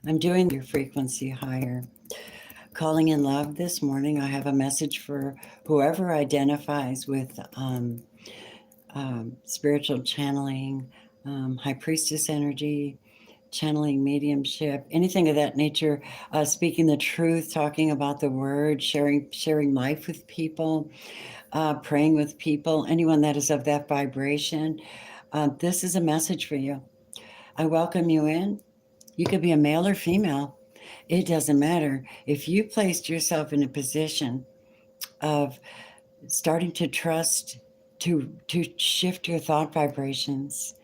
I'm doing your frequency higher. Calling in love this morning, I have a message for whoever identifies with spiritual channeling, high priestess energy, channeling mediumship, anything of that nature, speaking the truth, talking about the word, sharing life with people, praying with people, anyone that is of that vibration. This is a message for you. I welcome you in. You could be a male or female. It doesn't matter. If you placed yourself in a position of starting to trust, to shift your thought vibrations,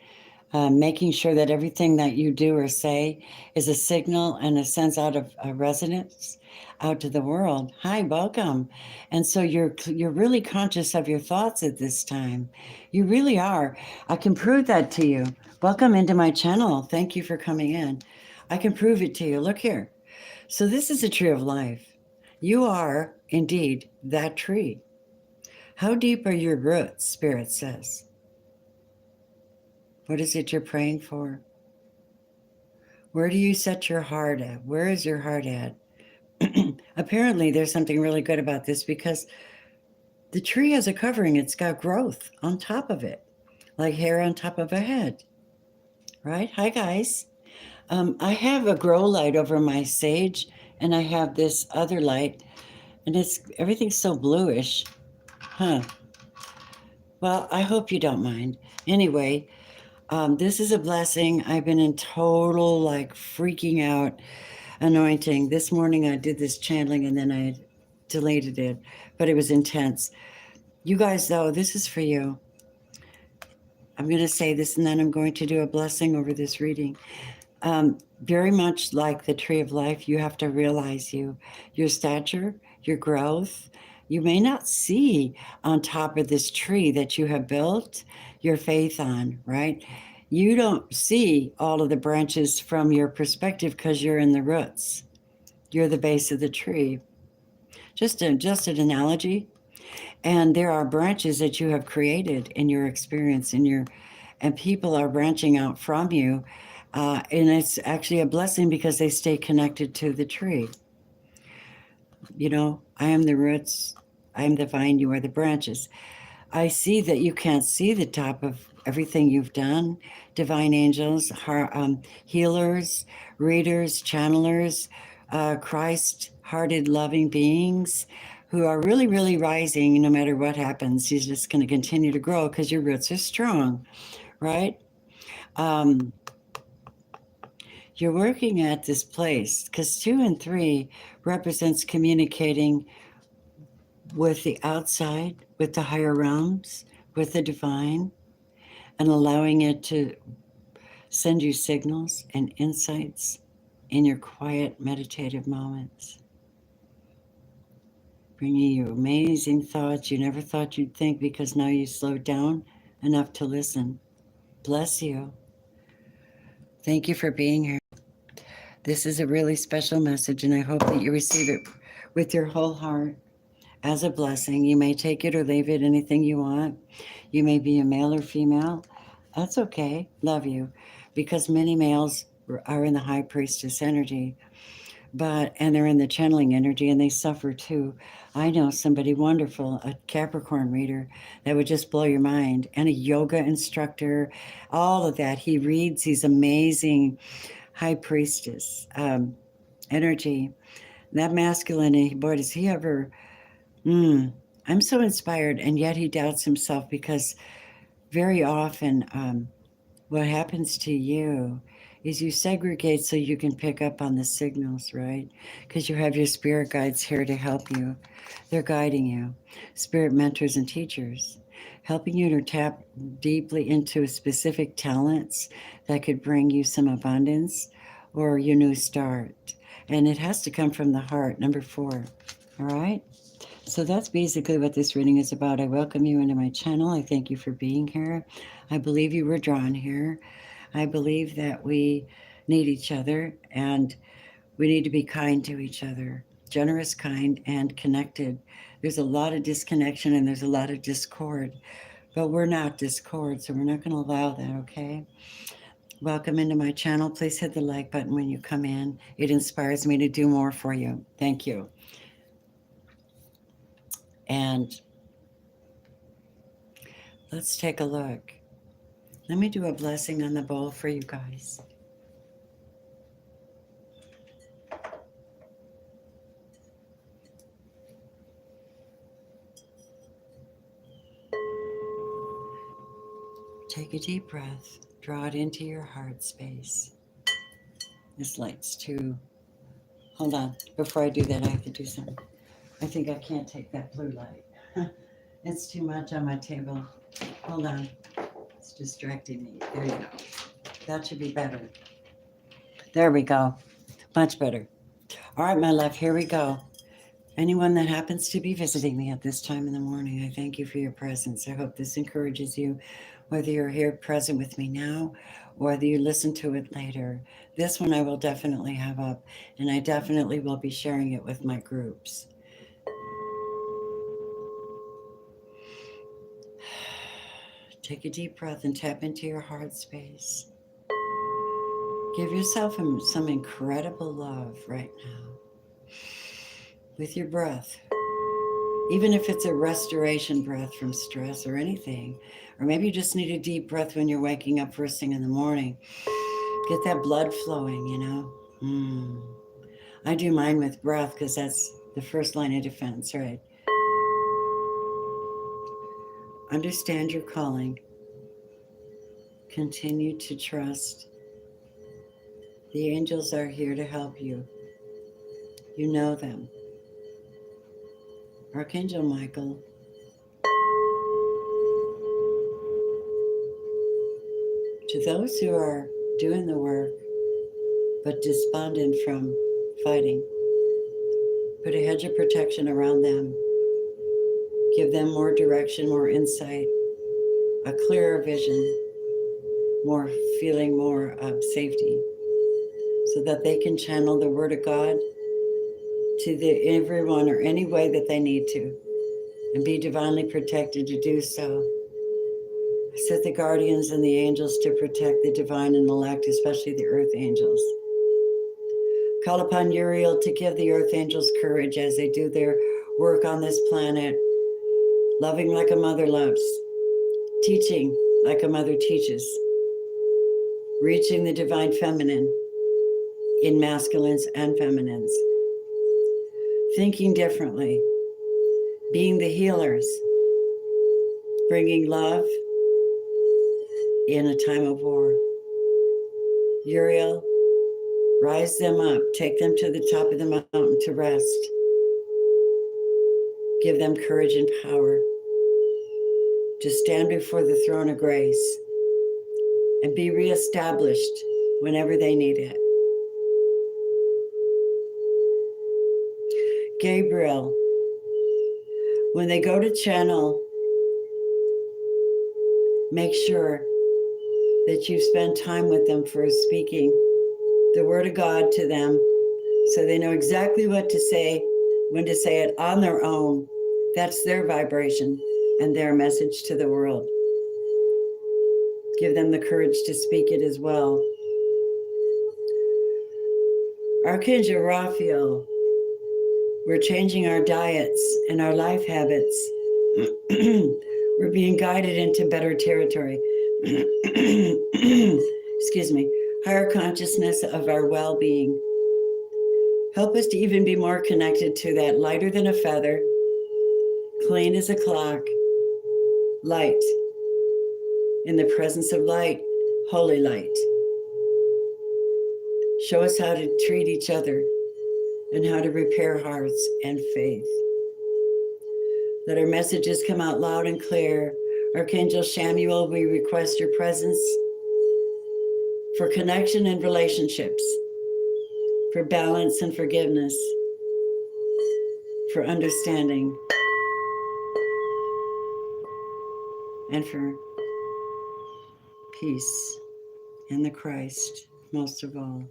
making sure that everything that you do or say is a signal and a sense out of resonance out to the world. Hi, welcome. And so you're really conscious of your thoughts at this time. You really are. I can prove that to you. Welcome into my channel. Thank you for coming in. I can prove it to you. Look here. So this is a tree of life. You are indeed that tree. How deep are your roots, Spirit says? What is it you're praying for? Where do you set your heart at? Where is your heart at? Apparently, there's something really good about this because the tree has a covering. It's got growth on top of it, like hair on top of a head, right? Hi, guys. I have a grow light over my sage, and I have this other light, and everything's so bluish. Huh. Well, I hope you don't mind. Anyway, this is a blessing. I've been in total, like, freaking out anointing. This morning I did this channeling and then I deleted it, but it was intense. You guys, though, this is for you. I'm going to say this and then I'm going to do a blessing over this reading. Very much like the tree of life, you have to realize your stature, your growth. You may not see on top of this tree that you have built your faith on, right? You don't see all of the branches from your perspective because you're in the roots. You're the base of the tree. Just an analogy. And there are branches that you have created in your experience, and people are branching out from you. And it's actually a blessing because they stay connected to the tree. You know, I am the roots, I am the vine, you are the branches. I see that you can't see the top of everything you've done. Divine angels, healers, readers, channelers, Christ-hearted, loving beings who are really, really rising no matter what happens. He's just going to continue to grow because your roots are strong, right? You're working at this place because 2 and 3 represents communicating with the outside, with the higher realms, with the divine, and allowing it to send you signals and insights in your quiet meditative moments. Bringing you amazing thoughts you never thought you'd think because now you slowed down enough to listen. Bless you. Thank you for being here. This is a really special message, and I hope that you receive it with your whole heart as a blessing. You may take it or leave it, anything you want. You may be a male or female. That's okay. Love you. Because many males are in the high priestess energy, and they're in the channeling energy, and they suffer too. I know somebody wonderful, a Capricorn reader that would just blow your mind, and a yoga instructor, all of that. He reads, he's amazing. High priestess energy. That masculinity, boy, does he ever... I'm so inspired, and yet he doubts himself because very often what happens to you is you segregate so you can pick up on the signals, right? Because you have your spirit guides here to help you. They're guiding you. Spirit mentors and teachers, helping you to tap deeply into specific talents that could bring you some abundance or your new start. And it has to come from the heart, number 4. All right? So that's basically what this reading is about. I welcome you into my channel. I thank you for being here. I believe you were drawn here. I believe that we need each other, and we need to be kind to each other. Generous, kind, and connected. There's a lot of disconnection and there's a lot of discord, but we're not discord, so we're not going to allow that, okay? welcome into my channel. Please hit the like button when you come in. It inspires me to do more for you. Thank you. And let's take a look. Let me do a blessing on the bowl for you guys. Take a deep breath. Draw it into your heart space. This light's too... Hold on. Before I do that, I have to do something. I think I can't take that blue light. It's too much on my table. Hold on. It's distracting me. There you go. That should be better. There we go. Much better. All right, my love, here we go. Anyone that happens to be visiting me at this time in the morning, I thank you for your presence. I hope this encourages you, whether you're here present with me now or whether you listen to it later. This one I will definitely have up, and I definitely will be sharing it with my groups. Take a deep breath and tap into your heart space. Give yourself some incredible love right now with your breath. Even if it's a restoration breath from stress or anything, or maybe you just need a deep breath when you're waking up first thing in the morning. Get that blood flowing, you know. I do mine with breath because that's the first line of defense, right? Understand your calling. Continue to trust. The angels are here to help you. You know them. Archangel Michael. To those who are doing the work, but despondent from fighting, put a hedge of protection around them. Give them more direction, more insight, a clearer vision, more feeling more of safety, so that they can channel the word of God to everyone or any way that they need to, and be divinely protected to do so. I set the guardians and the angels to protect the divine and elect, especially the earth angels. Call upon Uriel to give the earth angels courage as they do their work on this planet, loving like a mother loves, teaching like a mother teaches, reaching the divine feminine in masculines and feminines, thinking differently, being the healers, bringing love in a time of war. Uriel, rise them up, take them to the top of the mountain to rest. Give them courage and power to stand before the throne of grace and be reestablished whenever they need it. Gabriel, when they go to channel, make sure that you spend time with them for speaking the word of God to them so they know exactly what to say, when to say it on their own. That's their vibration and their message to the world. Give them the courage to speak it as well. Archangel Raphael, we're changing our diets and our life habits. We're being guided into better territory. Excuse me. Higher consciousness of our well-being. Help us to even be more connected to that lighter than a feather, clean as a clock, light. In the presence of light, holy light. Show us how to treat each other and how to repair hearts and faith. Let our messages come out loud and clear. Archangel Chamuel, we request your presence for connection and relationships, for balance and forgiveness, for understanding, and for peace in the Christ, most of all,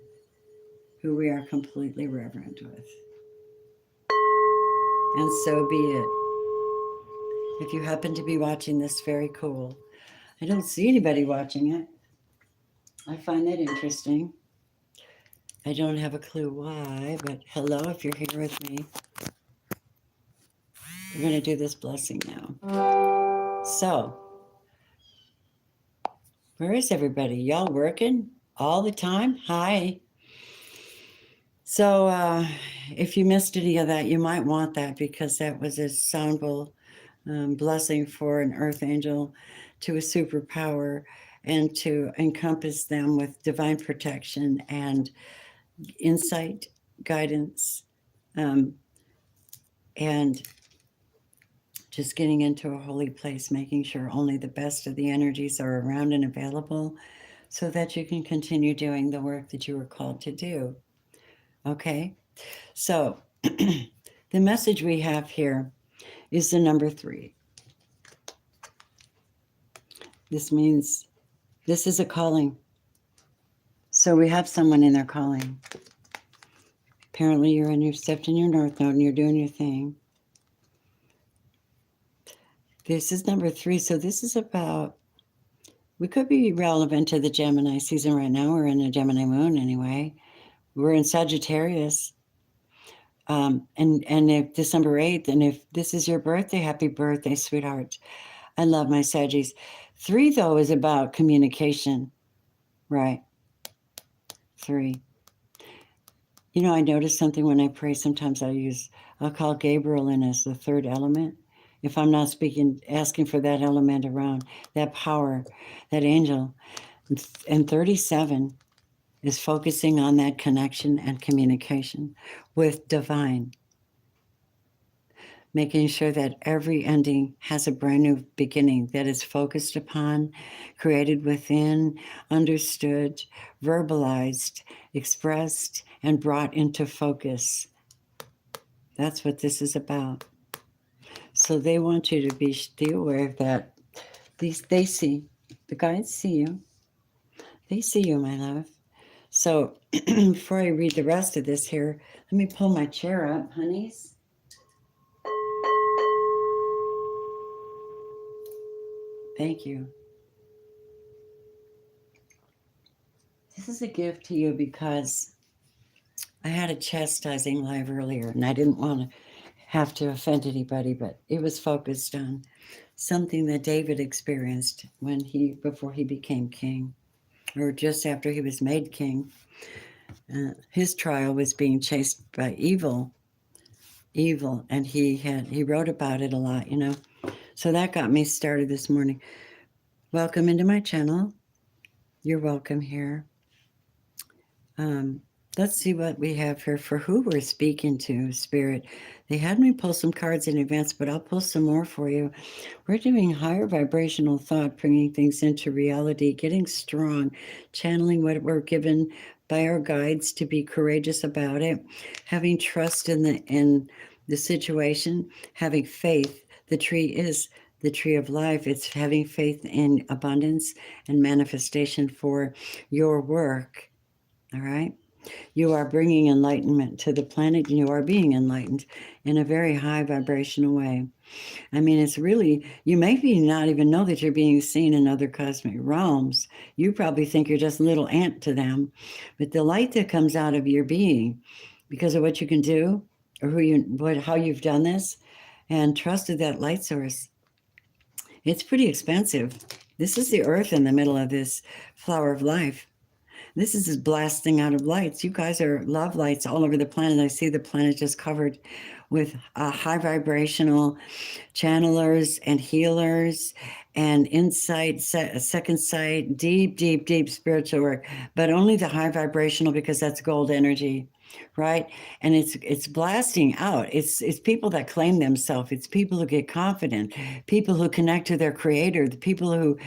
who we are completely reverent with. And so be it. If you happen to be watching this, very cool. I don't see anybody watching it. I find that interesting. I don't have a clue why, but hello if you're here with me. We're going to do this blessing now. So, where is everybody? Y'all working all the time? Hi. So, if you missed any of that, you might want that because that was a soundful blessing for an earth angel to a superpower and to encompass them with divine protection and insight, guidance, and just getting into a holy place, making sure only the best of the energies are around and available so that you can continue doing the work that you were called to do. Okay? So, the message we have here is the number 3. This means this is a calling. So we have someone in their calling. Apparently you've stepped in your North Node and you're doing your thing. This is number 3. So this is about, we could be relevant to the Gemini season right now. We're in a Gemini moon anyway. We're in Sagittarius. And if December 8th, and if this is your birthday, happy birthday, sweetheart. I love my Saggies. 3, though, is about communication, right? 3. You know, I notice something when I pray. Sometimes I'll call Gabriel in as the 3rd element. If I'm not asking for that element around, that power, that angel. And 37 is focusing on that connection and communication with divine. Making sure that every ending has a brand new beginning that is focused upon, created within, understood, verbalized, expressed, and brought into focus. That's what this is about. So they want you to be aware that they see, the guides see you. They see you, my love. So before I read the rest of this here, let me pull my chair up, honeys. Thank you. This is a gift to you because I had a chastising live earlier and I didn't want to have to offend anybody, but it was focused on something that David experienced before he became king, or just after he was made king. His trial was being chased by evil, and he wrote about it a lot, you know. So that got me started this morning. Welcome into my channel. You're welcome here. Let's see what we have here for who we're speaking to, Spirit. They had me pull some cards in advance, but I'll pull some more for you. We're doing higher vibrational thought, bringing things into reality, getting strong, channeling what we're given by our guides to be courageous about it, having trust in the situation, having faith. The tree is the tree of life. It's having faith in abundance and manifestation for your work. All right? You are bringing enlightenment to the planet, and you are being enlightened in a very high vibrational way. I mean, it's really, you maybe not even know that you're being seen in other cosmic realms. You probably think you're just a little ant to them. But the light that comes out of your being, because of what you can do, or how you've done this, and trusted that light source, it's pretty expensive. This is the earth in the middle of this flower of life. This is blasting out of lights. You guys are love lights all over the planet. I see the planet just covered with high vibrational channelers and healers and insight, second sight, deep, deep, deep spiritual work, but only the high vibrational because that's gold energy, right? And it's blasting out. It's people that claim themselves. It's people who get confident, people who connect to their creator, the people who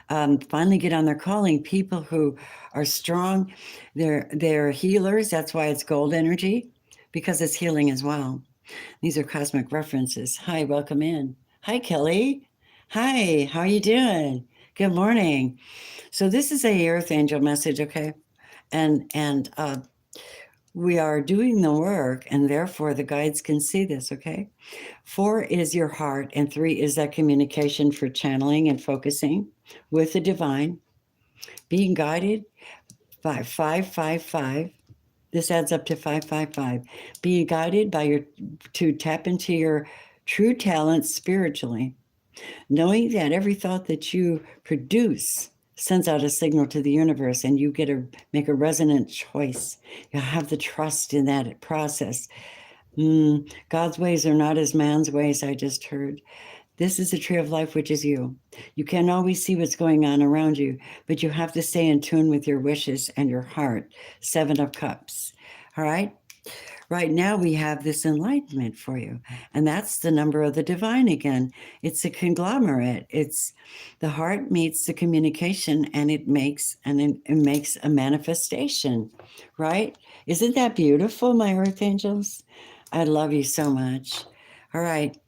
finally get on their calling, people who are strong. They're healers. That's why it's gold energy, because it's healing as well. These are cosmic references. Hi, welcome in. Hi, Kelly. Hi, how are you doing? Good morning. So this is a Earth Angel message, okay? And we are doing the work, and therefore the guides can see this, okay? 4 is your heart, and 3 is that communication for channeling and focusing with the divine, being guided 555. This adds up to 555. Being guided to tap into your true talents spiritually, knowing that every thought that you produce sends out a signal to the universe, and you get to make a resonant choice. You have the trust in that process. God's ways are not as man's ways, I just heard. This is the tree of life, which is you. You can't always see what's going on around you, but you have to stay in tune with your wishes and your heart. 7 of Cups. All right? Right now, we have this enlightenment for you. And that's the number of the divine again. It's a conglomerate. It's the heart meets the communication, and it makes a manifestation, right? Isn't that beautiful, my earth angels? I love you so much. All right.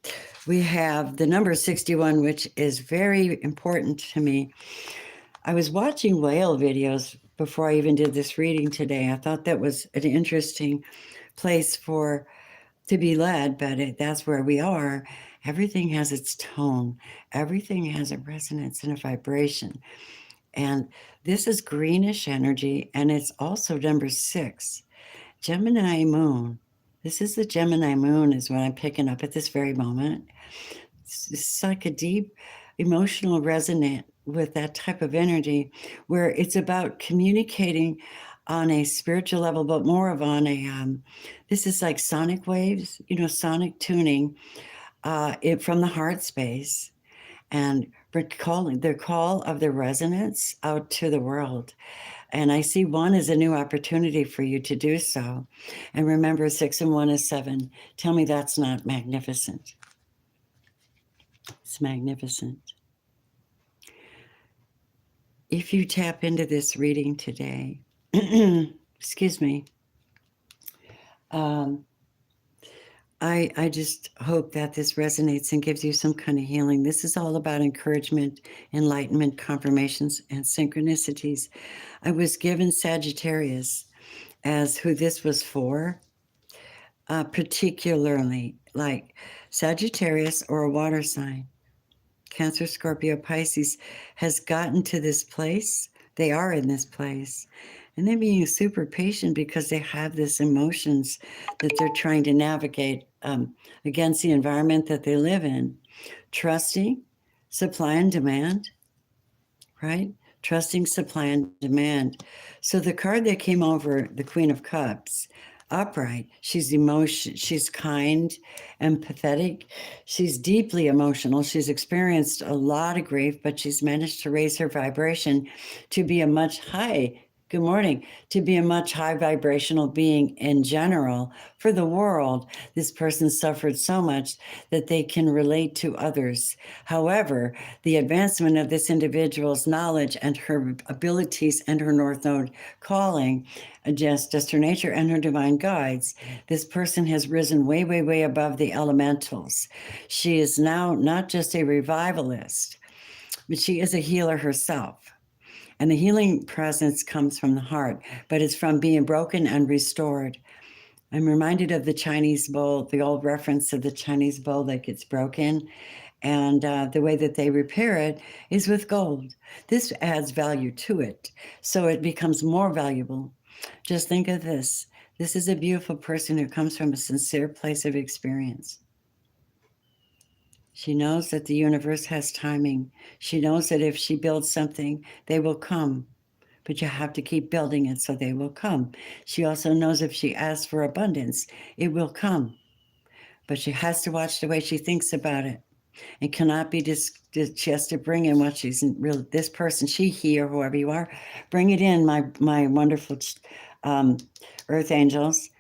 We have the number 61, which is very important to me. I was watching whale videos before I even did this reading today. I thought that was an interesting place to be led, but that's where we are. Everything has its tone. Everything has a resonance and a vibration. And this is greenish energy, and it's also number 6, Gemini moon. This is the Gemini moon is what I'm picking up at this very moment. It's like a deep emotional resonance with that type of energy where it's about communicating on a spiritual level, but more of on a, this is like sonic waves, sonic tuning from the heart space, and recalling the call of the resonance out to the world. And I see 1 as a new opportunity for you to do so. And remember, 6 and 1 is 7. Tell me that's not magnificent. It's magnificent. If you tap into this reading today, excuse me, I just hope that this resonates and gives you some kind of healing. This is all about encouragement, enlightenment, confirmations, and synchronicities. I was given Sagittarius as who this was for, particularly like Sagittarius or a water sign. Cancer, Scorpio, Pisces has gotten to this place. They are in this place. And they're being super patient because they have this emotions that they're trying to navigate against the environment that they live in. Trusting, supply and demand, right? Trusting, supply and demand. So the card that came over, the Queen of Cups, upright. She's kind, empathetic. She's deeply emotional. She's experienced a lot of grief, but she's managed to raise her vibration to be a much high vibrational being in general for the world. This person suffered so much that they can relate to others. However, the advancement of this individual's knowledge and her abilities and her North Node calling, just her nature and her divine guides, this person has risen way, way, way above the elementals. She is now not just a revivalist, but she is a healer herself. And the healing presence comes from the heart, but it's from being broken and restored. I'm reminded of the Chinese bowl, the old reference of the Chinese bowl that gets broken. And the way that they repair it is with gold. This adds value to it, so it becomes more valuable. Just think of this. This is a beautiful person who comes from a sincere place of experience. She knows that the universe has timing. She knows that if she builds something, they will come. But you have to keep building it so they will come. She also knows if she asks for abundance, it will come. But she has to watch the way she thinks about it. It cannot be she has to bring in what she's real. This person, she, he, or whoever you are, bring it in, my wonderful earth angels.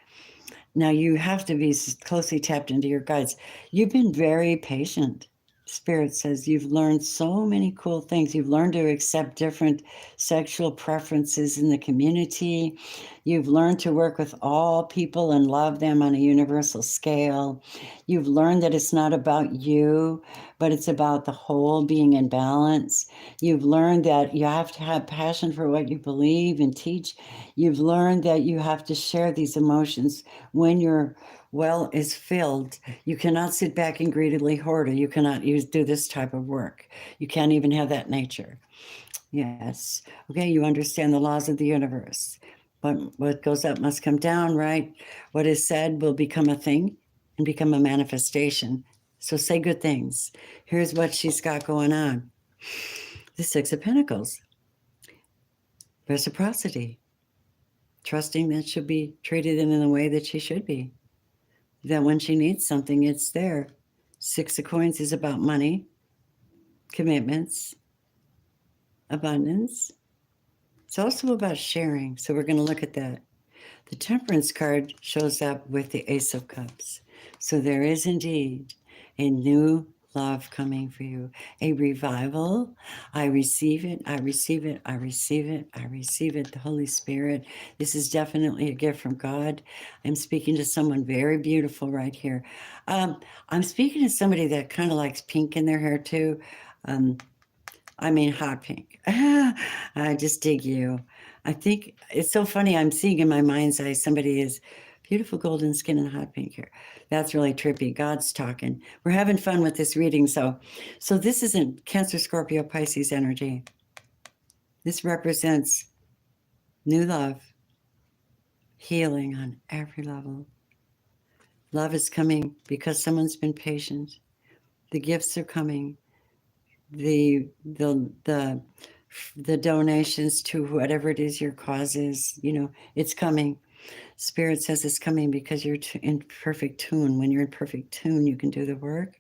Now you have to be closely tapped into your guides. You've been very patient. Spirit says you've learned so many cool things. You've learned to accept different sexual preferences in the community. You've learned to work with all people and love them on a universal scale. You've learned that it's not about you, but it's about the whole being in balance. You've learned that you have to have passion for what you believe and teach. You've learned that you have to share these emotions when your well is filled. You cannot sit back and greedily hoard it. You cannot do this type of work. You can't even have that nature. Yes. Okay, you understand the laws of the universe. What goes up must come down, right? What is said will become a thing and become a manifestation. So say good things. Here's what she's got going on. The Six of Pentacles. Reciprocity. Trusting that she'll be treated in the way that she should be. That when she needs something, it's there. Six of Coins is about money, commitments, abundance. It's also about sharing. So we're going to look at that. The Temperance card shows up with the Ace of Cups. So there is indeed a new love coming for you, a revival. I receive it. I receive it. I receive it. I receive it. The Holy Spirit. This is definitely a gift from God. I'm speaking to someone very beautiful right here. I'm speaking to somebody that kind of likes pink in their hair too. I mean, hot pink. I just dig you. I think it's so funny. I'm seeing in my mind's eye somebody is beautiful golden skin and hot pink hair. That's really trippy. God's talking. We're having fun with this reading. So this isn't Cancer, Scorpio, Pisces energy. This represents new love, healing on every level. Love is coming because someone's been patient. The gifts are coming. The donations to whatever it is your cause is, it's coming. Spirit says it's coming because you're in perfect tune. When you're in perfect tune, you can do the work.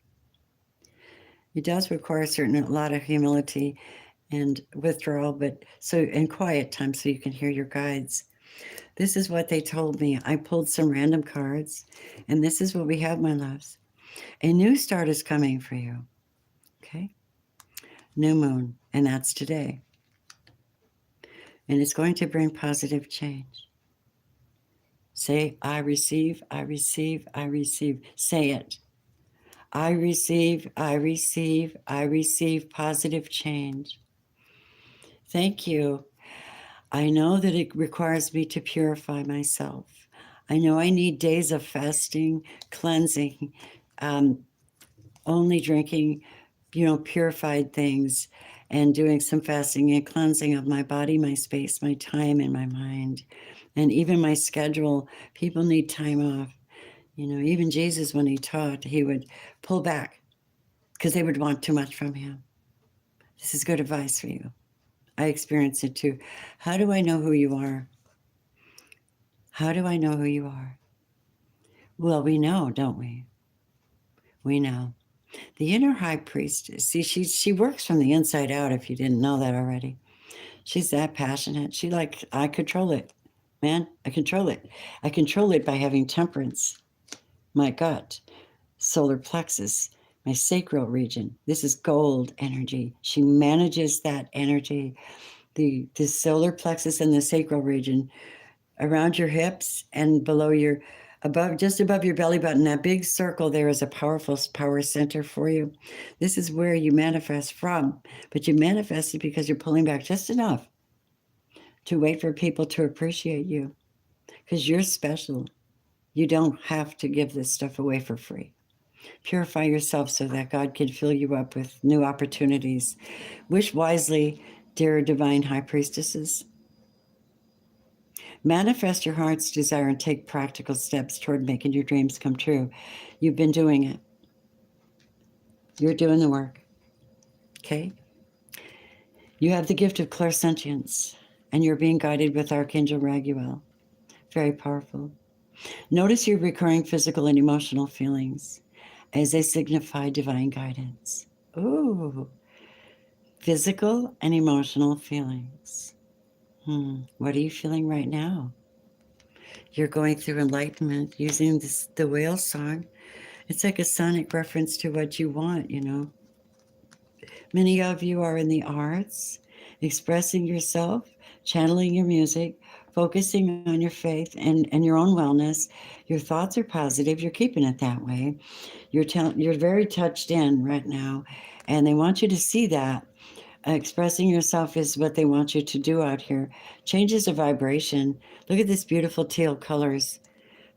It does require a lot of humility and withdrawal, and quiet time so you can hear your guides. This is what they told me. I pulled some random cards, and this is what we have, my loves. A new start is coming for you. Okay? New moon, and that's today. And it's going to bring positive change. Say, I receive, I receive, I receive. Say it. I receive, I receive, I receive positive change. Thank you. I know that it requires me to purify myself. I know I need days of fasting, cleansing, only drinking, purified things, and doing some fasting and cleansing of my body, my space, my time, and my mind, and even my schedule. People need time off. Even Jesus, when he taught, he would pull back because they would want too much from him. This is good advice for you. I experience it too. How do I know who you are? How do I know who you are? Well, we know, don't we? We know. The inner high priestess, see, she works from the inside out, if you didn't know that already. She's that passionate. I control it. Man, I control it. I control it by having temperance. My gut, solar plexus, my sacral region. This is gold energy. She manages that energy. The solar plexus and the sacral region around your hips and just above your belly button, that big circle there is a powerful power center for you. This is where you manifest from, but you manifest it because you're pulling back just enough to wait for people to appreciate you, because you're special. You don't have to give this stuff away for free. Purify yourself so that God can fill you up with new opportunities. Wish wisely, dear divine high priestesses. Manifest your heart's desire and take practical steps toward making your dreams come true. You've been doing it. You're doing the work. Okay? You have the gift of clairsentience, and you're being guided with Archangel Raguel. Very powerful. Notice your recurring physical and emotional feelings as they signify divine guidance. Ooh. Physical and emotional feelings. What are you feeling right now? You're going through enlightenment using the whale song. It's like a sonic reference to what you want, Many of you are in the arts, expressing yourself, channeling your music, focusing on your faith and your own wellness. Your thoughts are positive. You're keeping it that way. You're very touched in right now, and they want you to see that. Expressing yourself is what they want you to do out here. Changes of vibration. Look at this beautiful teal colors.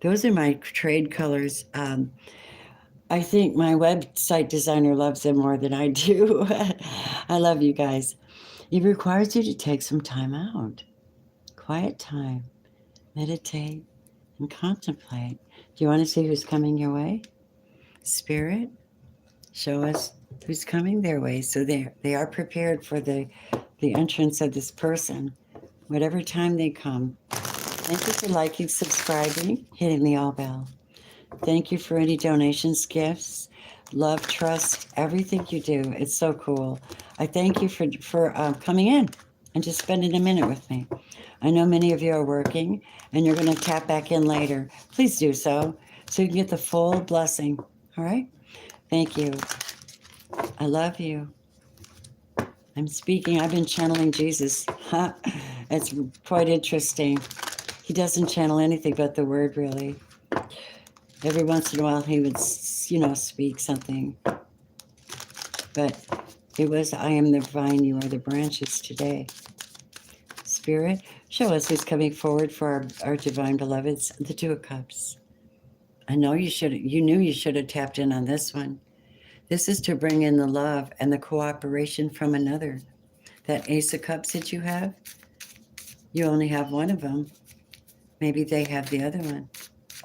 Those are my trade colors. I think my website designer loves them more than I do. I love you guys. It requires you to take some time out, quiet time, meditate, and contemplate. Do you want to see who's coming your way? Spirit, show us who's coming their way, so they are prepared for the entrance of this person, whatever time they come. Thank you for liking, subscribing, hitting the all bell. Thank you for any donations, gifts, love, trust, everything you do. It's so cool. I thank you for coming in and just spending a minute with me. I know many of you are working and you're going to tap back in later. Please do so you can get the full blessing. All right? Thank you. I love you. I'm speaking. I've been channeling Jesus. It's quite interesting. He doesn't channel anything but the word, really. Every once in a while, he would, speak something. But it was, I am the vine, you are the branches today. Spirit, show us who's coming forward for our divine beloveds, the Two of Cups. I know you knew you should have tapped in on this one. This is to bring in the love and the cooperation from another. That Ace of Cups that you have, you only have one of them. Maybe they have the other one.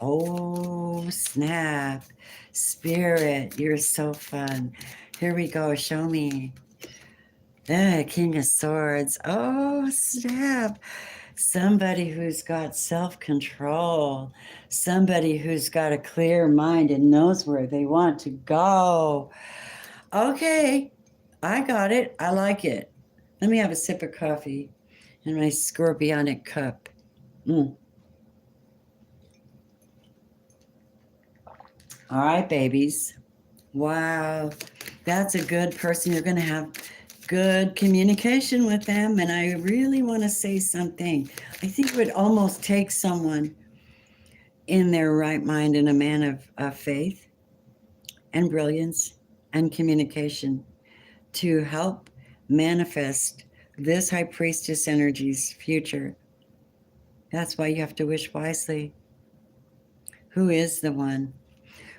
Oh, snap. Spirit, you're so fun. Here we go. Show me. King of Swords. Oh, snap. Somebody who's got self-control. Somebody who's got a clear mind and knows where they want to go. Okay, I got it. I like it. Let me have a sip of coffee in my scorpionic cup. All right, babies. Wow, that's a good person. You're going to have good communication with them. And I really want to say something. I think it would almost take someone in their right mind and a man of faith and brilliance and communication to help manifest this high priestess energy's future. That's why you have to wish wisely. Who is the one?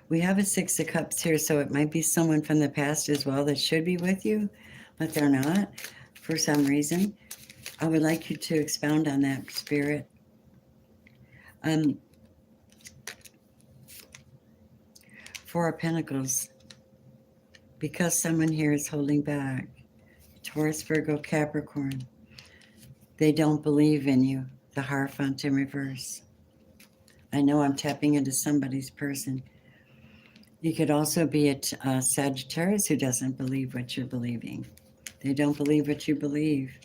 We have a Six of Cups here, so it might be someone from the past as well that should be with you, but they're not for some reason. I would like you to expound on that, Spirit. Four of Pentacles. Because someone here is holding back. Taurus, Virgo, Capricorn. They don't believe in you. The Hierophant in reverse. I know I'm tapping into somebody's person. You could also be a Sagittarius who doesn't believe what you're believing. They don't believe what you believe.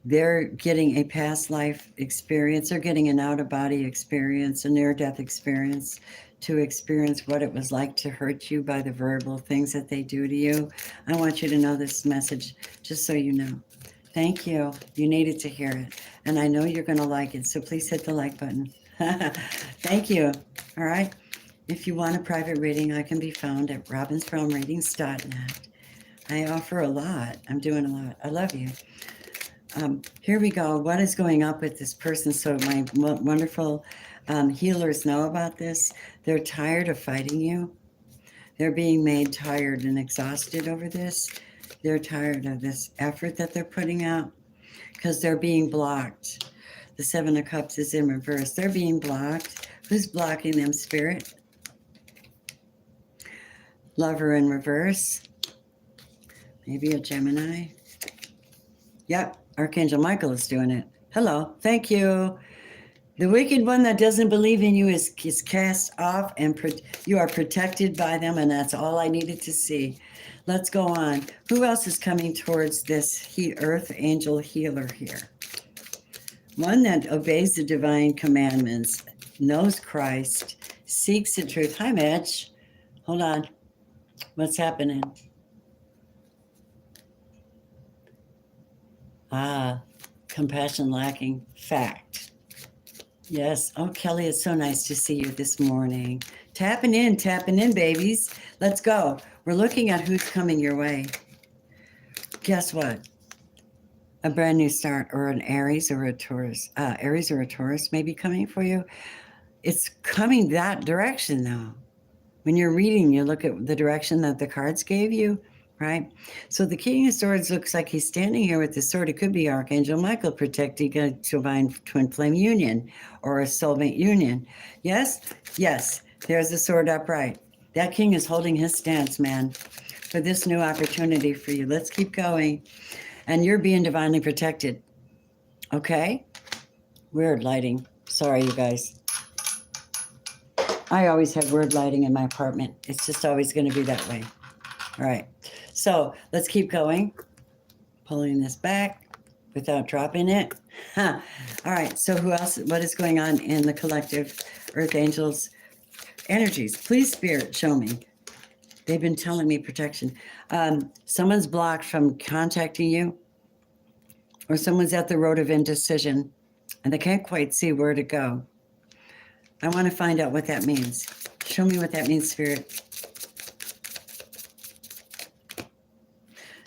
They're getting a past life experience. They're getting an out-of-body experience, a near-death experience, to experience what it was like to hurt you by the verbal things that they do to you. I want you to know this message, just so you know. Thank you. You needed to hear it. And I know you're going to like it, so please hit the like button. Thank you. All right. If you want a private reading, I can be found at robinsrealmreadings.net. I offer a lot. I'm doing a lot. I love you. Here we go. What is going up with this person? So my wonderful healers know about this. They're tired of fighting you. They're being made tired and exhausted over this. They're tired of this effort that they're putting out because they're being blocked. The Seven of Cups is in reverse. They're being blocked. Who's blocking them, Spirit? Lover in reverse. Maybe a Gemini. Yep, Archangel Michael is doing it. Hello, thank you. The wicked one that doesn't believe in you is cast off, and you are protected by them, and that's all I needed to see. Let's go on. Who else is coming towards this Earth Angel Healer here? One that obeys the divine commandments, knows Christ, seeks the truth. Hi, Mitch. Hold on. What's happening? Compassion lacking. Fact. Yes. Oh, Kelly, it's so nice to see you this morning. Tapping in, babies. Let's go. We're looking at who's coming your way. Guess what? A brand new start, or an Aries or a Taurus. Aries or a Taurus may be coming for you. It's coming that direction, though. When you're reading, you look at the direction that the cards gave you, right? So the King of Swords looks like he's standing here with the sword. It could be Archangel Michael protecting a divine twin flame union or a soulmate union. Yes, yes, there's the sword upright. That king is holding his stance, man, for this new opportunity for you. Let's keep going. And you're being divinely protected. Okay? Weird lighting. Sorry, you guys. I always have weird lighting in my apartment. It's just always going to be that way. All right. So let's keep going. Pulling this back without dropping it. Huh. All right. So who else? What is going on in the collective Earth Angels energies? Please, Spirit, show me. They've been telling me protection. Someone's blocked from contacting you, or someone's at the road of indecision and they can't quite see where to go. I want to find out what that means. Show me what that means, Spirit.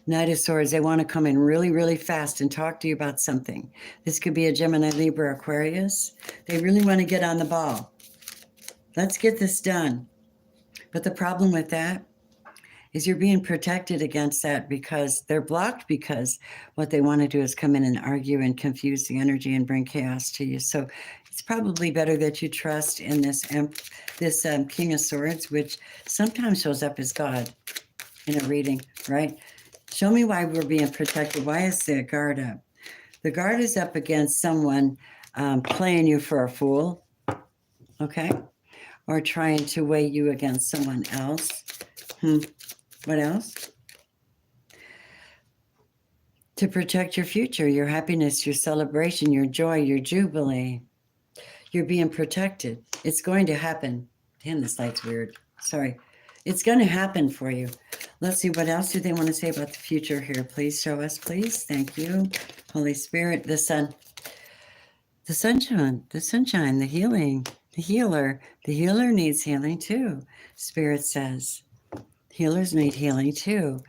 Knight of Swords, they want to come in really, really fast and talk to you about something. This could be a Gemini, Libra, Aquarius. They really want to get on the ball. Let's get this done. But the problem with that is you're being protected against that because they're blocked, because what they want to do is come in and argue and confuse the energy and bring chaos to you. So it's probably better that you trust in this King of Swords, which sometimes shows up as God in a reading, right? Show me why we're being protected. Why is the guard up? The guard is up against someone playing you for a fool, okay? Or trying to weigh you against someone else. What else? To protect your future, your happiness, your celebration, your joy, your jubilee. You're being protected. It's going to happen. Damn, this light's weird. Sorry. It's going to happen for you. Let's see, what else do they want to say about the future here? Please show us, please. Thank you. Holy Spirit, the sun. The sunshine, the healing, the healer. The healer needs healing too, Spirit says. Healers need healing too.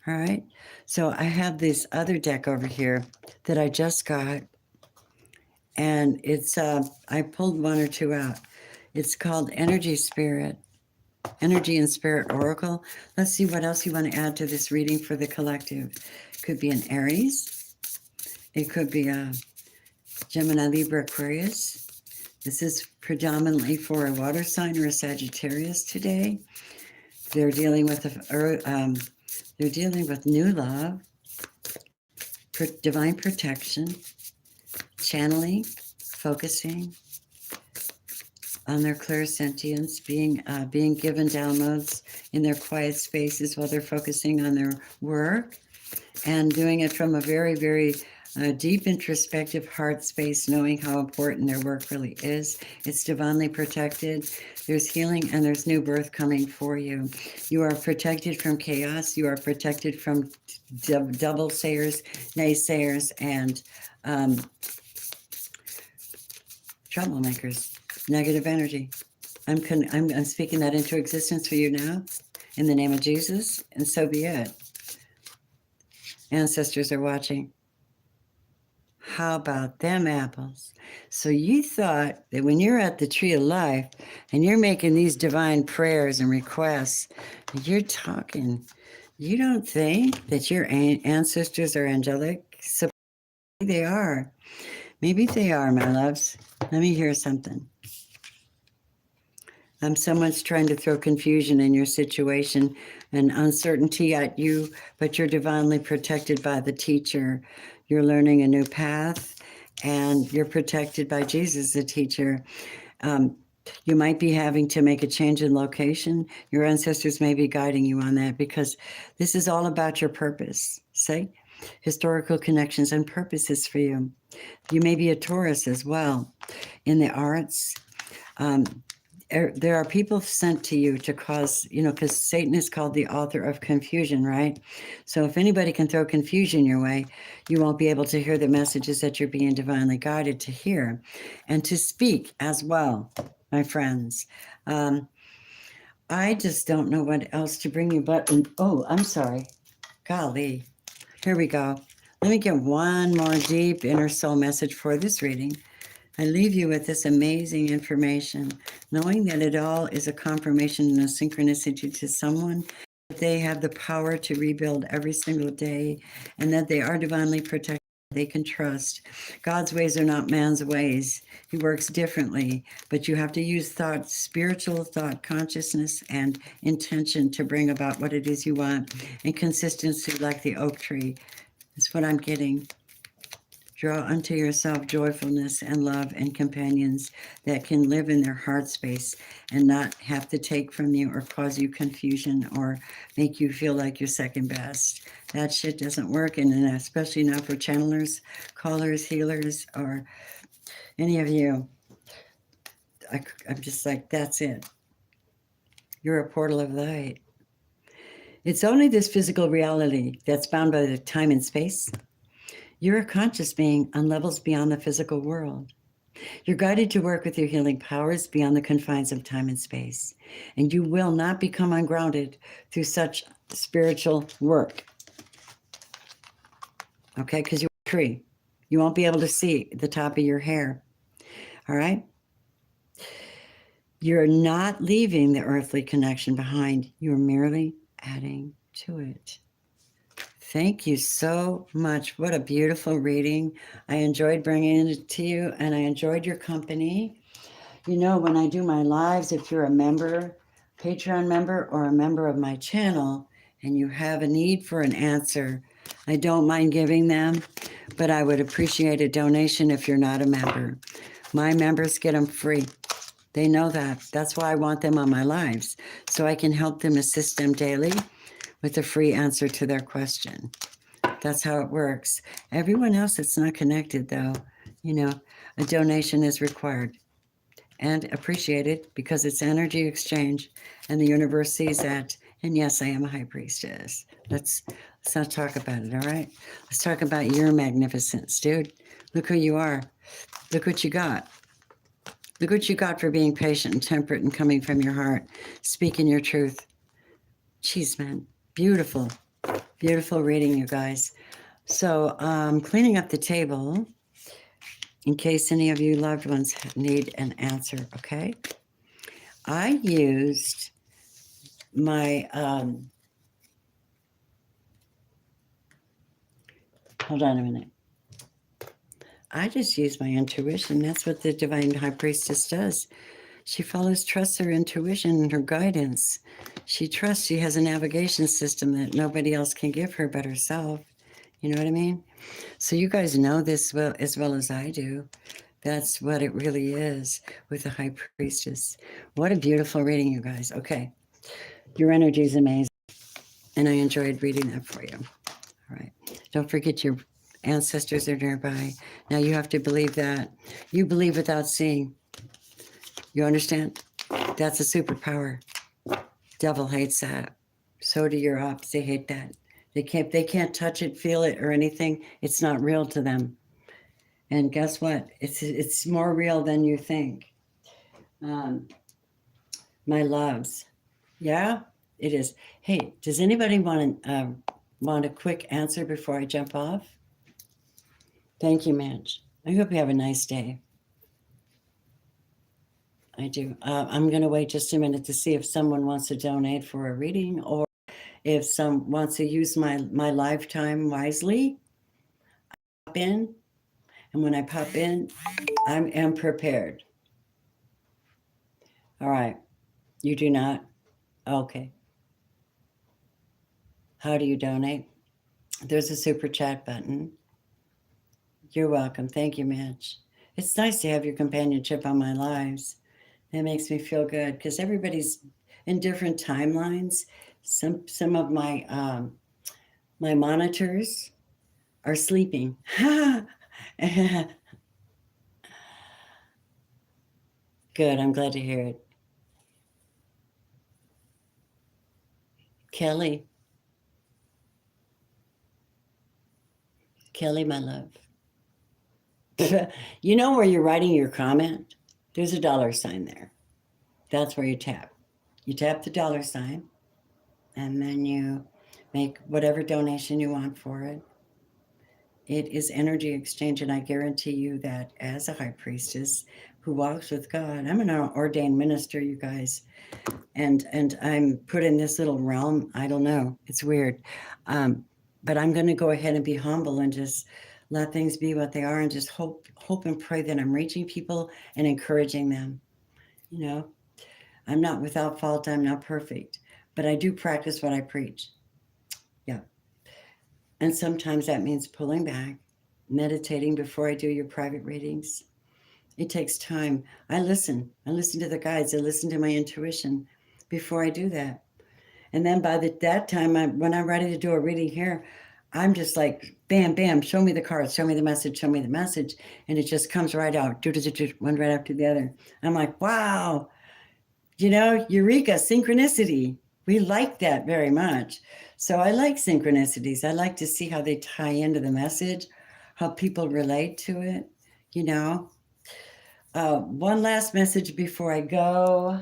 All right. So I have this other deck over here that I just got. And it's, I pulled one or two out. It's called Energy Spirit. Energy and Spirit Oracle. Let's see what else you want to add to this reading for the collective. Could be an Aries. It could be a Gemini, Libra, Aquarius. This is predominantly for a water sign or a Sagittarius today. They're dealing with they're dealing with new love, divine protection, channeling, focusing on their clairsentience, being given downloads in their quiet spaces while they're focusing on their work, and doing it from a very, very deep introspective heart space, knowing how important their work really is. It's divinely protected. There's healing and there's new birth coming for you. You are protected from chaos. You are protected from double sayers, naysayers, and troublemakers, negative energy. I'm speaking that into existence for you now in the name of Jesus, and so be it. Ancestors are watching. How about them apples? So you thought that when you're at the tree of life and you're making these divine prayers and requests, you're talking, you don't think that your ancestors are angelic? So they are. Maybe they are, my loves. Let me hear something. Someone's trying to throw confusion in your situation and uncertainty at you, but you're divinely protected by the teacher. You're learning a new path, and you're protected by Jesus, the teacher. You might be having to make a change in location. Your ancestors may be guiding you on that, because this is all about your purpose. See? Historical connections and purposes for you. You may be a Taurus as well in the arts. There are people sent to you to cause, because Satan is called the author of confusion, right? So if anybody can throw confusion your way, you won't be able to hear the messages that you're being divinely guided to hear and to speak as well, my friends. I just don't know what else to bring you, but, I'm sorry. Golly. Here we go. Let me get one more deep inner soul message for this reading. I leave you with this amazing information, knowing that it all is a confirmation and a synchronicity to someone they have the power to rebuild every single day, and that they are divinely protected. They can trust. God's ways are not man's ways. He works differently, but you have to use thought, spiritual thought, consciousness, and intention to bring about what it is you want. And consistency, like the oak tree. That's what I'm getting. Draw unto yourself joyfulness and love and companions that can live in their heart space and not have to take from you or cause you confusion or make you feel like you're second best. That shit doesn't work, and especially not for channelers, callers, healers, or any of you. I'm just like, that's it. You're a portal of light. It's only this physical reality that's bound by the time and space. You're a conscious being on levels beyond the physical world. You're guided to work with your healing powers beyond the confines of time and space. And you will not become ungrounded through such spiritual work. Okay, because you're a tree. You won't be able to see the top of your hair. All right? You're not leaving the earthly connection behind. You're merely adding to it. Thank you so much. What a beautiful reading. I enjoyed bringing it to you, and I enjoyed your company. You know, when I do my lives, if you're a member, Patreon member, or a member of my channel, and you have a need for an answer, I don't mind giving them, but I would appreciate a donation if you're not a member. My members get them free. They know that. That's why I want them on my lives, so I can help them, assist them daily with a free answer to their question. That's how it works. Everyone else that's not connected, though, you know, a donation is required and appreciated because it's energy exchange, and the universe sees that. And yes, I am a high priestess. Let's not talk about it, all right? Let's talk about your magnificence, dude. Look who you are. Look what you got. Look what you got for being patient and temperate and coming from your heart, speaking your truth. Jeez, man. Beautiful. Beautiful reading, you guys. So cleaning up the table in case any of you loved ones need an answer, okay? I used my, hold on a minute. I just use my intuition. That's what the Divine High Priestess does. She follows, trusts her intuition and her guidance. She trusts she has a navigation system that nobody else can give her but herself. You know what I mean? So you guys know this as well as I do. That's what it really is with the High Priestess. What a beautiful reading, you guys. Okay. Your energy is amazing. And I enjoyed reading that for you. All right. Don't forget your ancestors are nearby. Now you have to believe that. You believe without seeing. You understand? That's a superpower. Devil hates that. So do your ops. They hate that. They can't touch it, feel it, or anything. It's not real to them. And guess what? It's more real than you think. My loves. Yeah, it is. Hey, does anybody want a quick answer before I jump off? Thank you, Madge. I hope you have a nice day. I do. I'm going to wait just a minute to see if someone wants to donate for a reading, or if some wants to use my lifetime wisely. Pop in, and when I pop in, I am prepared. All right. You do not? Okay. How do you donate? There's a super chat button. You're welcome. Thank you, Mitch. It's nice to have your companionship on my lives. That makes me feel good because everybody's in different timelines. Some of my my monitors are sleeping. Good. I'm glad to hear it. Kelly, my love. You know where you're writing your comment? There's a dollar sign there. That's where you tap. You tap the dollar sign, and then you make whatever donation you want for it. It is energy exchange, and I guarantee you that as a high priestess who walks with God. I'm an ordained minister, you guys. And I'm put in this little realm. I don't know. It's weird. But I'm going to go ahead and be humble and just let things be what they are and just hope and pray that I'm reaching people and encouraging them. You know, I'm not without fault. I'm not perfect, but I do practice what I preach. Yeah. And sometimes that means pulling back, meditating before I do your private readings. It takes time. I listen to the guides. I listen to my intuition before I do that. And then by that time, when I'm ready to do a reading here, I'm just like, bam, bam, show me the cards, show me the message, show me the message. And it just comes right out, one right after the other. I'm like, wow, eureka, synchronicity. We like that very much. So I like synchronicities. I like to see how they tie into the message, how people relate to it, One last message before I go.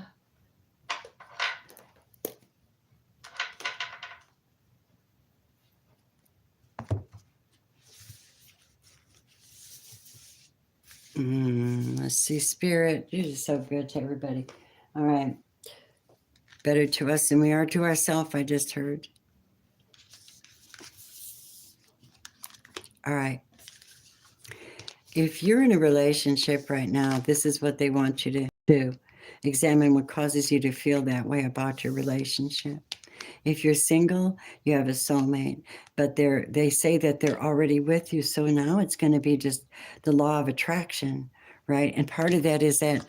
Let's see, Spirit. You're just so good to everybody. All right. Better to us than we are to ourselves, I just heard. All right. If you're in a relationship right now, this is what they want you to do. Examine what causes you to feel that way about your relationship. If you're single, you have a soulmate, but they say that they're already with you. So now it's going to be just the law of attraction, right? And part of that is that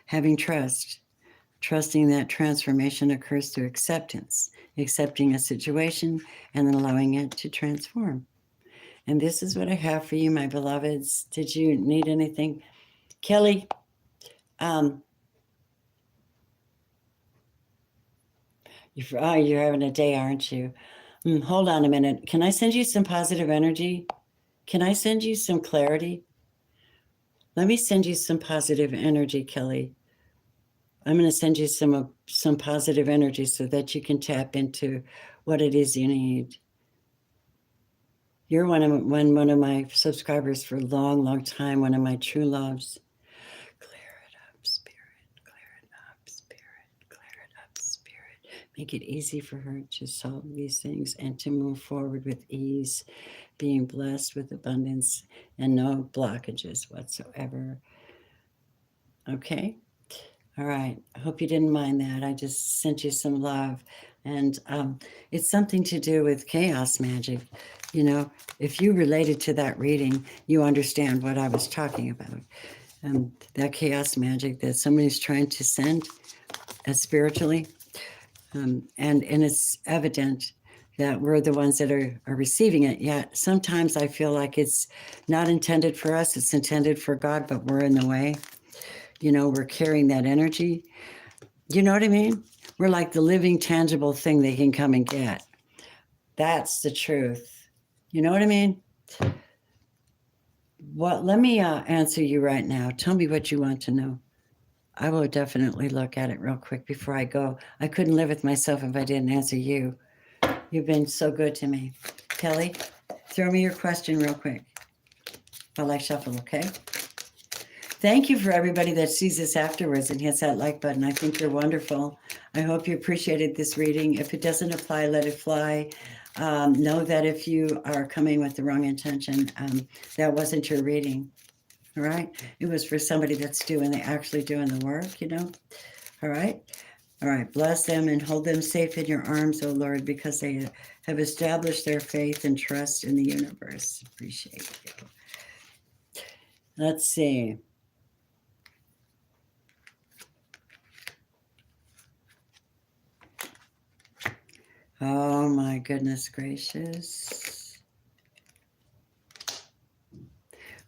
having trusting that transformation occurs through acceptance, accepting a situation and then allowing it to transform. And this is what I have for you, my beloveds. Did you need anything? Kelly, you're having a day, aren't you? Hold on a minute. Can I send you some positive energy? Can I send you some clarity? Let me send you some positive energy, Kelly. I'm going to send you some positive energy so that you can tap into what it is you need. You're one of my subscribers for a long, long time, one of my true loves. Clear it up, Spirit. Clear it up, Spirit. Clear it up, Spirit. Make it easy for her to solve these things and to move forward with ease, being blessed with abundance and no blockages whatsoever. Okay? All right. I hope you didn't mind that. I just sent you some love. And it's something to do with chaos magic. If you related to that reading, you understand what I was talking about. That chaos magic that somebody's trying to send spiritually. And it's evident that we're the ones that are receiving it. Yet sometimes I feel like it's not intended for us. It's intended for God, but we're in the way. We're carrying that energy. You know what I mean? We're like the living, tangible thing they can come and get. That's the truth. You know what I mean? Let me answer you right now. Tell me what you want to know. I will definitely look at it real quick before I go. I couldn't live with myself if I didn't answer you. You've been so good to me. Kelly, throw me your question real quick while I shuffle, okay? Thank you for everybody that sees this afterwards and hits that like button. I think you're wonderful. I hope you appreciated this reading. If it doesn't apply, let it fly. Know that if you are coming with the wrong intention, that wasn't your reading. All right? It was for somebody that's actually doing the work, All right? All right. Bless them and hold them safe in your arms, oh Lord, because they have established their faith and trust in the universe. Appreciate you. Let's see. Oh my goodness gracious.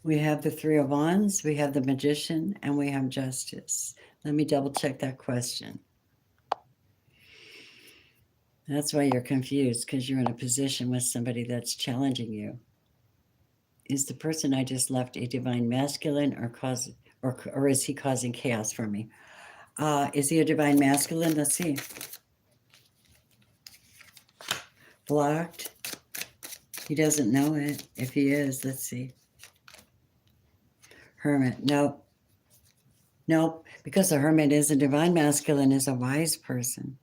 We have the Three of Wands, we have the Magician, and we have Justice. Let me double check that question. That's why you're confused, because you're in a position with somebody that's challenging you. Is the person I just left a divine masculine or is he causing chaos for me? Is he a divine masculine? Let's see. Blocked. He doesn't know it. If he is, let's see. Hermit. No. No, because the Hermit is a divine masculine, is a wise person.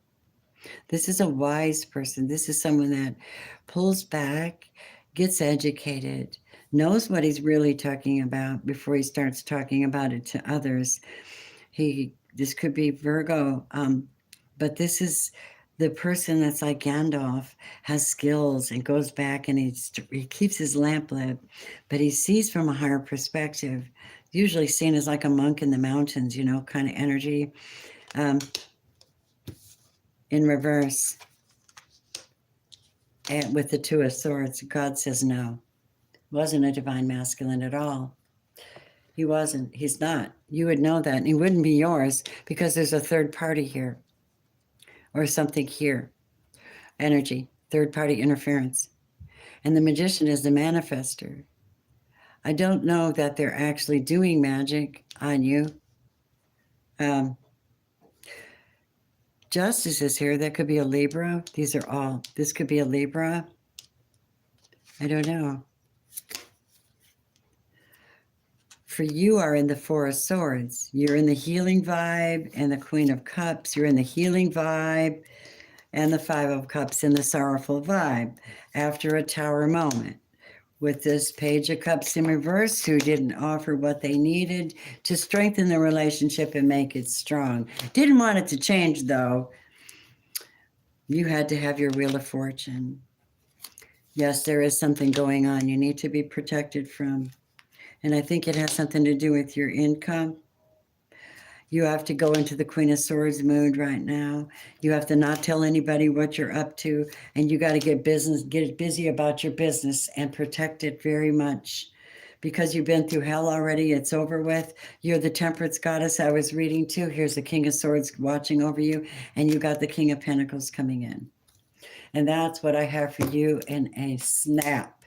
This is a wise person. This is someone that pulls back, gets educated, knows what he's really talking about before he starts talking about it to others. This could be Virgo, but this is the person that's like Gandalf, has skills and goes back and he keeps his lamp lit, but he sees from a higher perspective, usually seen as like a monk in the mountains, kind of energy. In reverse, and with the Two of Swords, God says no. Wasn't a divine masculine at all. He wasn't. He's not. You would know that, and he wouldn't be yours because there's a third party here or something here. Energy, third party interference. And the Magician is the manifester. I don't know that they're actually doing magic on you. Justice is here. That could be a Libra. This could be a Libra. I don't know. For you are in the Four of Swords. You're in the healing vibe and the Queen of Cups. You're in the healing vibe and the Five of Cups in the sorrowful vibe after a Tower moment. With this Page of Cups in reverse, who didn't offer what they needed to strengthen the relationship and make it strong. Didn't want it to change, though. You had to have your Wheel of Fortune. Yes, there is something going on you need to be protected from. And I think it has something to do with your income. You have to go into the Queen of Swords mood right now. You have to not tell anybody what you're up to, and you got to get busy about your business and protect it very much. Because you've been through hell already, it's over with. You're the Temperance Goddess I was reading to. Here's the King of Swords watching over you, and you got the King of Pentacles coming in. And that's what I have for you in a snap.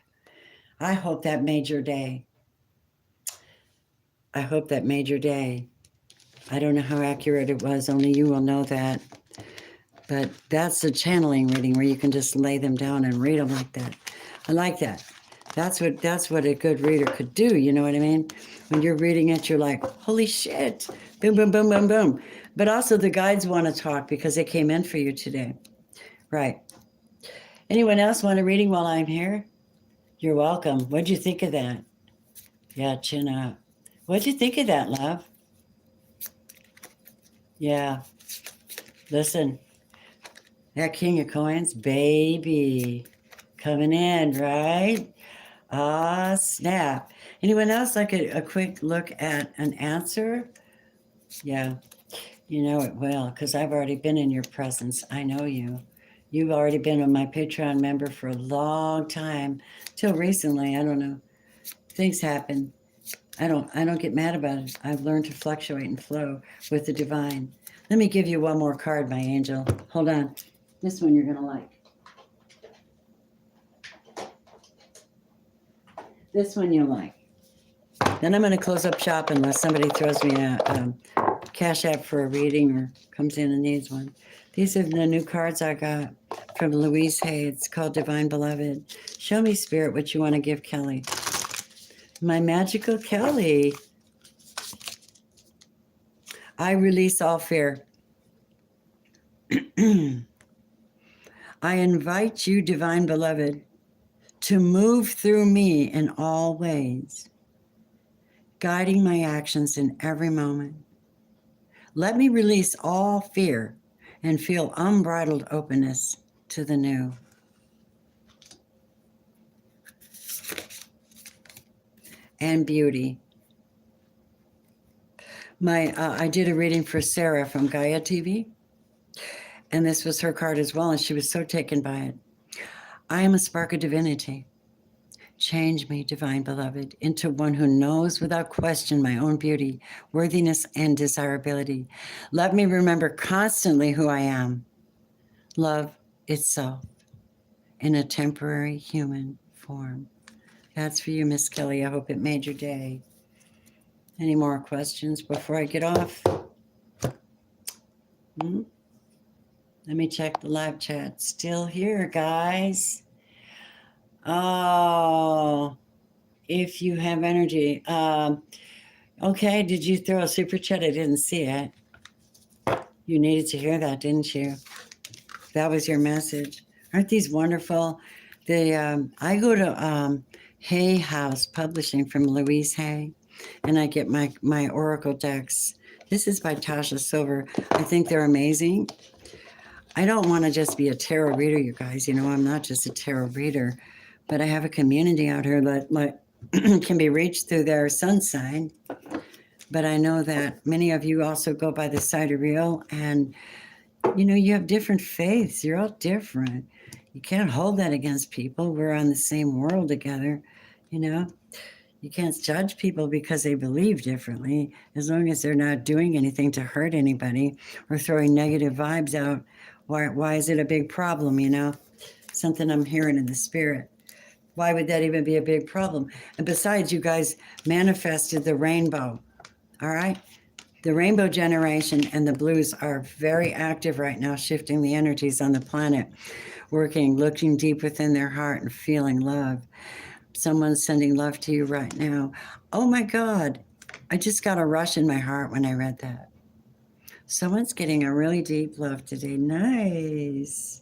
I hope that made your day. I hope that made your day. I don't know how accurate it was. Only you will know that. But that's a channeling reading where you can just lay them down and read them like that. I like that. That's what a good reader could do. You know what I mean? When you're reading it, you're like, holy shit. Boom, boom, boom, boom, boom. But also the guides want to talk because they came in for you today. Right. Anyone else want a reading while I'm here? You're welcome. What'd you think of that? Yeah, chin up. What'd you think of that, love? Yeah. Listen, that King of Coins, baby, coming in, right? Ah, snap. Anyone else like a quick look at an answer? Yeah, you know it will, because I've already been in your presence. I know you. You've already been my Patreon member for a long time, till recently. I don't know. Things happen. I don't get mad about it. I've learned to fluctuate and flow with the divine. Let me give you one more card, my angel. Hold on. This one you're going to like. This one you'll like. Then I'm going to close up shop unless somebody throws me a cash app for a reading or comes in and needs one. These are the new cards I got from Louise Hay. It's called Divine Beloved. Show me, Spirit, what you want to give Kelly. My magical Kelly. I release all fear. I invite you, Divine Beloved, to move through me in all ways, guiding my actions in every moment. Let me release all fear and feel unbridled openness to the new. And beauty. I did a reading for Sarah from Gaia TV, and this was her card as well, and she was so taken by it. I am a spark of divinity. Change me, Divine Beloved, into one who knows without question my own beauty, worthiness, and desirability. Let me remember constantly who I am. Love itself in a temporary human form. That's for you, Miss Kelly. I hope it made your day. Any more questions before I get off? Let me check the live chat. Still here, guys. Oh, if you have energy. Okay, did you throw a super chat? I didn't see it. You needed to hear that, didn't you? That was your message. Aren't these wonderful? I go to Hay House Publishing from Louise Hay, and I get my oracle decks. This is by Tasha Silver. I think they're amazing. I don't want to just be a tarot reader, you guys. You know, I'm not just a tarot reader, but I have a community out here that can be reached through their sun sign. But I know that many of you also go by the sidereal, and you know, you have different faiths. You're all different. You can't hold that against people. We're on the same world together, you know. You can't judge people because they believe differently, as long as they're not doing anything to hurt anybody or throwing negative vibes out. Why is it a big problem, you know? Something I'm hearing in the spirit. Why would that even be a big problem? And besides, you guys manifested the rainbow, all right? The rainbow generation and the blues are very active right now, shifting the energies on the planet, working, looking deep within their heart and feeling love. Someone's sending love to you right now. Oh my God, I just got a rush in my heart when I read that. Someone's getting a really deep love today. Nice.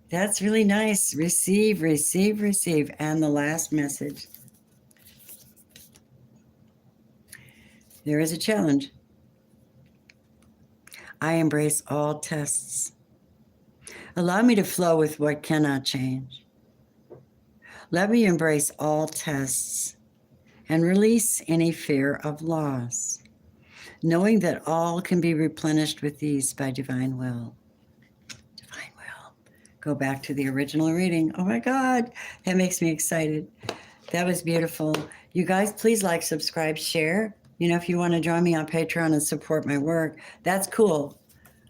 That's really nice. Receive, receive, receive. And the last message. There is a challenge. I embrace all tests. Allow me to flow with what cannot change. Let me embrace all tests and release any fear of loss, knowing that all can be replenished with ease by divine will. Divine will. Go back to the original reading. Oh my God, that makes me excited. That was beautiful. You guys, please like, subscribe, share. You know, if you want to join me on Patreon and support my work, that's cool.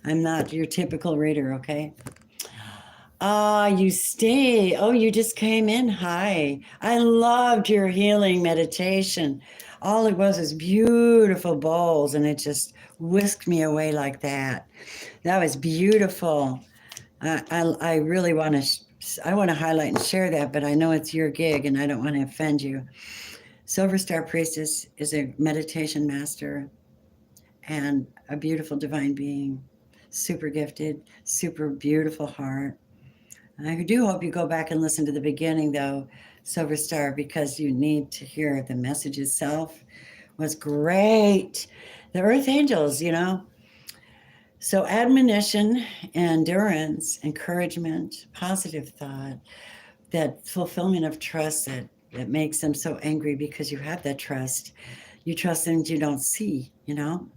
I'm not your typical reader, okay? You stay. Oh, you just came in. Hi. I loved your healing meditation. All it was beautiful bowls, and it just whisked me away like that. That was beautiful. I really want to. I want to highlight and share that, but I know it's your gig, and I don't want to offend you. Silver Star Priestess is a meditation master and a beautiful divine being, super gifted, super beautiful heart. I do hope you go back and listen to the beginning, though, Silver Star, because you need to hear the message itself was great. The Earth Angels, you know. So admonition, endurance, encouragement, positive thought, that fulfillment of trust that makes them so angry because you have that trust. You trust things you don't see, you know.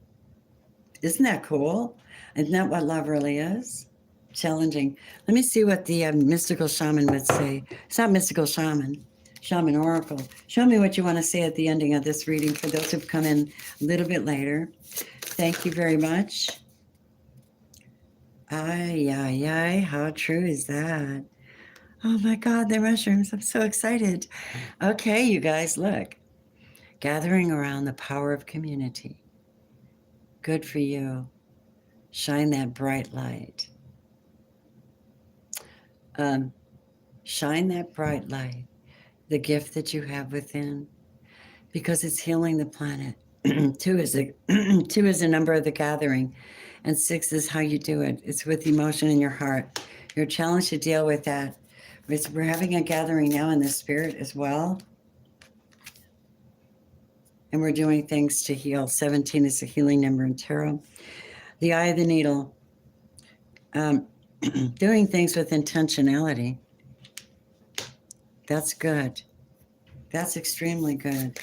Isn't that cool? Isn't that what love really is? Challenging. Let me see what the mystical shaman would say. It's not mystical shaman, shaman oracle. Show me what you want to say at the ending of this reading for those who've come in a little bit later. Thank you very much. Ay, ay, ay, how true is that? Oh my God, they're mushrooms. I'm so excited. Okay, you guys, look. Gathering around the power of community. Good for you. Shine that bright light. Shine that bright light, the gift that you have within, because it's healing the planet. Two is the number of the gathering, and 6 is how you do it. It's with emotion in your heart. You're challenged to deal with that. We're having a gathering now in the spirit as well, and we're doing things to heal. 17 is the healing number in tarot. The eye of the needle. Doing things with intentionality. That's good. That's extremely good.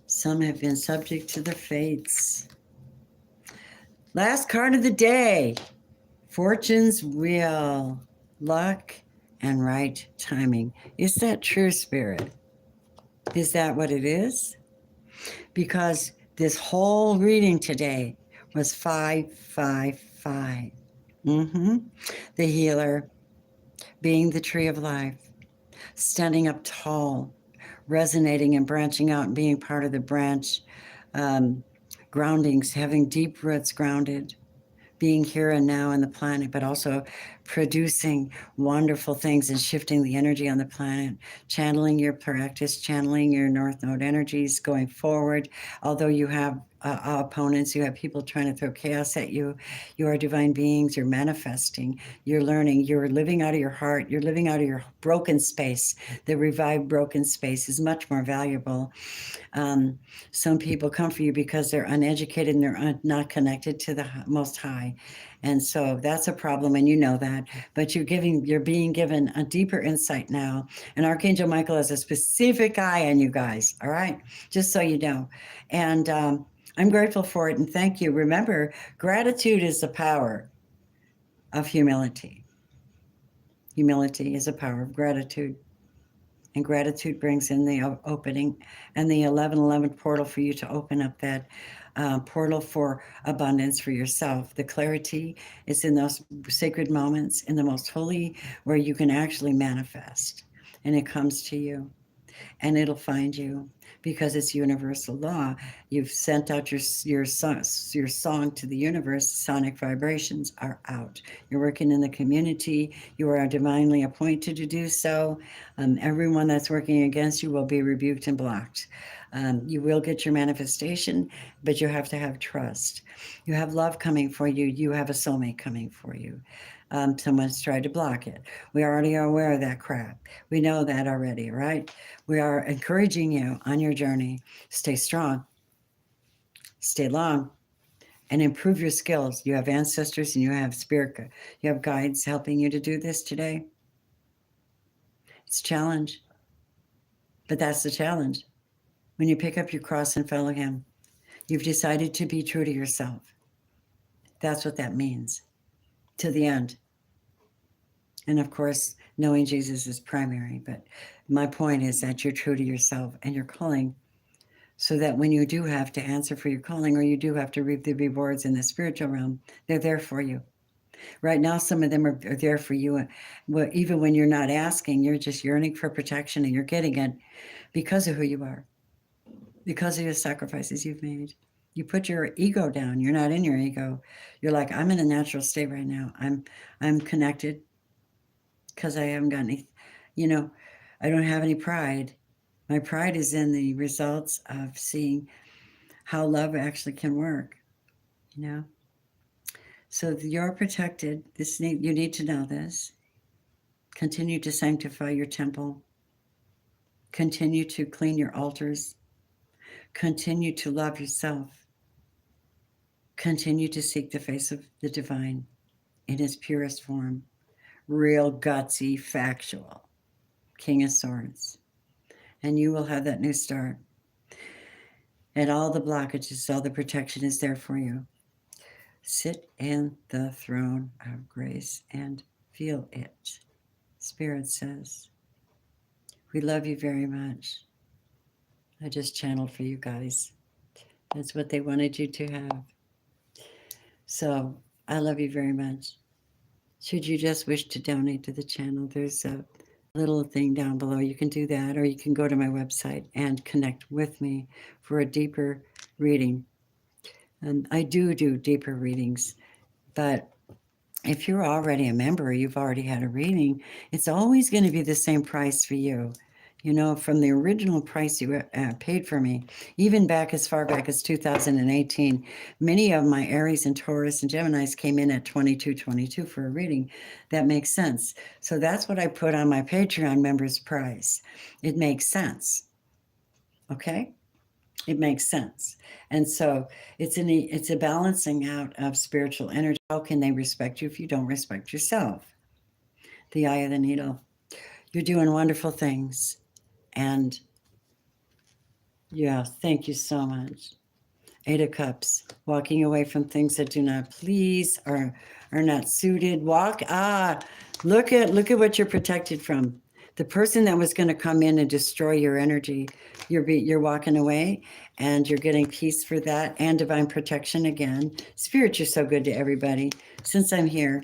Some have been subject to the fates. Last card of the day. Fortune's wheel. Luck and right timing. Is that true, Spirit? Is that what it is? Because this whole reading today was 555. The healer, being the tree of life, standing up tall, resonating and branching out and being part of the branch groundings, having deep roots grounded, being here and now on the planet, but also producing wonderful things and shifting the energy on the planet, channeling your practice, channeling your North Node energies going forward. Although you have opponents, you have people trying to throw chaos at you, you are divine beings, you're manifesting, you're learning, you're living out of your heart, you're living out of your broken space. The revived broken space is much more valuable. Some people come for you because they're uneducated and they're not connected to the Most High. And so that's a problem, and you know that. But you're being given a deeper insight now. And Archangel Michael has a specific eye on you guys, all right? Just so you know. And I'm grateful for it, and thank you. Remember, gratitude is the power of humility. Humility is the power of gratitude. And gratitude brings in the opening and the 1111 portal for you to open up that portal for abundance for yourself. The clarity is in those sacred moments, in the most holy, where you can actually manifest. And it comes to you. And it'll find you because it's universal law. You've sent out your song to the universe. Sonic vibrations are out. You're working in the community. You are divinely appointed to do so. Everyone that's working against you will be rebuked and blocked. You will get your manifestation, but you have to have trust. You have love coming for you. You have a soulmate coming for you. Someone's tried to block it. We already are aware of that crap. We know that already, right? We are encouraging you on your journey. Stay strong, stay long, and improve your skills. You have ancestors and you have spirit, you have guides helping you to do this today. It's a challenge, but that's the challenge. When you pick up your cross and follow him, you've decided to be true to yourself. That's what that means, to the end. And of course, knowing Jesus is primary, but my point is that you're true to yourself and your calling, so that when you do have to answer for your calling, or you do have to reap the rewards in the spiritual realm, they're there for you. Right now, some of them are there for you. Even when you're not asking, you're just yearning for protection, and you're getting it because of who you are, because of the sacrifices you've made. You put your ego down. You're not in your ego. You're like, I'm in a natural state right now. I'm connected because I haven't got any, I don't have any pride. My pride is in the results of seeing how love actually can work, So you're protected. You need to know this. Continue to sanctify your temple. Continue to clean your altars. Continue to love yourself. Continue to seek the face of the divine in its purest form. Real, gutsy, factual. King of Swords. And you will have that new start. And all the blockages, all the protection is there for you. Sit in the throne of grace and feel it. Spirit says, we love you very much. I just channeled for you guys. That's what they wanted you to have. So I love you very much. Should you just wish to donate to the channel, there's a little thing down below. You can do that, or you can go to my website and connect with me for a deeper reading. And I do deeper readings, but if you're already a member, you've already had a reading, it's always going to be the same price for you. From the original price you paid for me, even back as far back as 2018, many of my Aries and Taurus and Geminis came in at $22.22 for a reading. That makes sense. So that's what I put on my Patreon members price. It makes sense. Okay? It makes sense. And so it's a balancing out of spiritual energy. How can they respect you if you don't respect yourself? The eye of the needle. You're doing wonderful things. And yeah, thank you so much. 8 of Cups, walking away from things that do not please or are not suited. Look at what you're protected from. The person that was going to come in and destroy your energy, you're walking away, and you're getting peace for that and divine protection again. Spirit, you're so good to everybody. Since I'm here,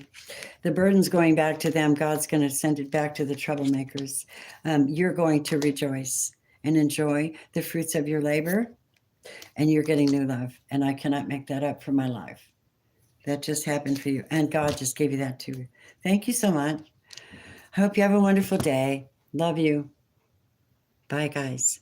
the burden's going back to them. God's going to send it back to the troublemakers. You're going to rejoice and enjoy the fruits of your labor, and you're getting new love. And I cannot make that up for my life. That just happened for you. And God just gave you that too. Thank you so much. I hope you have a wonderful day. Love you. Bye, guys.